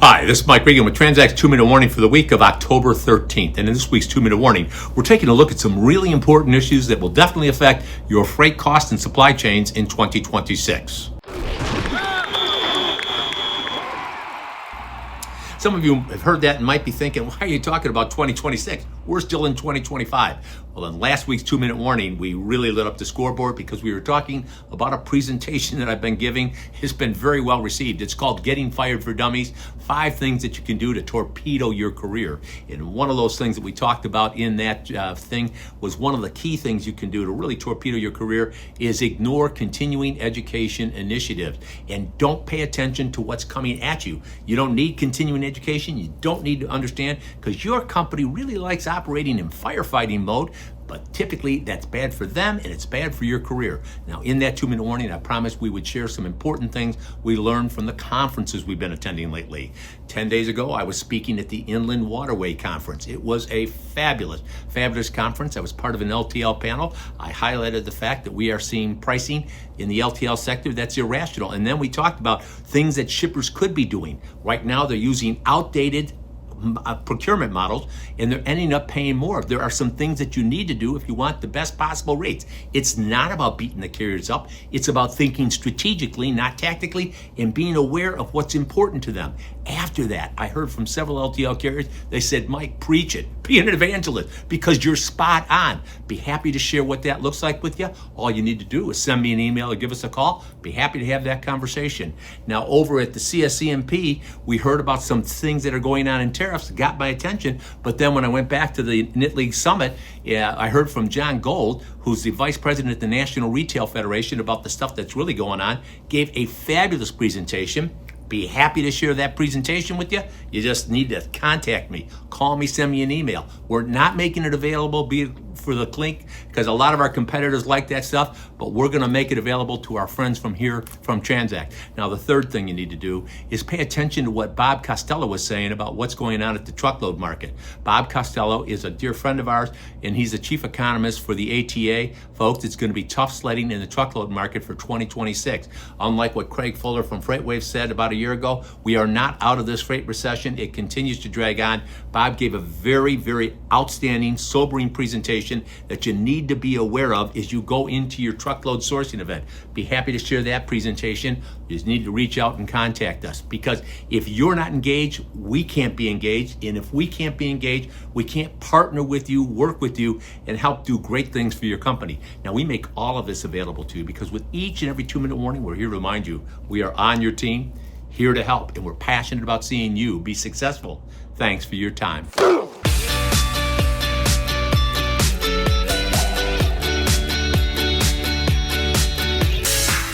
Hi, this is Mike Regan with Transact's 2-Minute Warning for the week of October 13th. And in this week's 2-Minute Warning, we're taking a look at some really important issues that will definitely affect your freight costs and supply chains in 2026. Some of you have heard that and might be thinking, why are you talking about 2026? We're still in 2025. Well, in last week's 2-Minute Warning, we really lit up the scoreboard because we were talking about a presentation that I've been giving. It's been very well received. It's called Getting Fired for Dummies, 5 things that you can do to torpedo your career. And one of those things that we talked about in that thing was one of the key things you can do to really torpedo your career is ignore continuing education initiatives and don't pay attention to what's coming at you. You don't need continuing education. You don't need to understand because your company really likes operating in firefighting mode, but typically that's bad for them and it's bad for your career. Now, in that 2-Minute Warning, I promised we would share some important things we learned from the conferences we've been attending lately. 10 days ago, I was speaking at the Inland Waterway Conference. It was a fabulous conference. I was part of an LTL panel. I highlighted the fact that we are seeing pricing in the LTL sector that's irrational. And then we talked about things that shippers could be doing. Right now, they're using outdated procurement models and they're ending up paying more. There are some things that you need to do if you want the best possible rates. It's not about beating the carriers up. It's about thinking strategically, not tactically, and being aware of what's important to them. After that, I heard from several LTL carriers, they said, Mike, preach it. Be an evangelist because you're spot on. Be happy to share what that looks like with you. All you need to do is send me an email or give us a call. Be happy to have that conversation. Now, over at the CSCMP, we heard about some things that are going on in tariffs, got my attention, but then when I went back to the Knit League Summit, I heard from John Gold, who's the vice president at the National Retail Federation, about the stuff that's really going on, gave a fabulous presentation. Be happy to share that presentation with you. You just need to contact me. Call me, send me an email. We're not making it available for the link because a lot of our competitors like that stuff, but we're going to make it available to our friends from here from Transact. Now, the third thing you need to do is pay attention to what Bob Costello was saying about what's going on at the truckload market. Bob Costello is a dear friend of ours, and he's the chief economist for the ATA. Folks, it's going to be tough sledding in the truckload market for 2026. Unlike what Craig Fuller from FreightWaves said about a year ago, we are not out of this freight recession. It continues to drag on. Bob gave a very, very outstanding, sobering presentation that you need to be aware of as you go into your truckload sourcing event. Be happy to share that presentation. You just need to reach out and contact us because if you're not engaged, we can't be engaged. And if we can't be engaged, we can't partner with you, work with you, and help do great things for your company. Now, we make all of this available to you because with each and every 2-Minute Warning, we're here to remind you we are on your team, here to help, and we're passionate about seeing you be successful. Thanks for your time.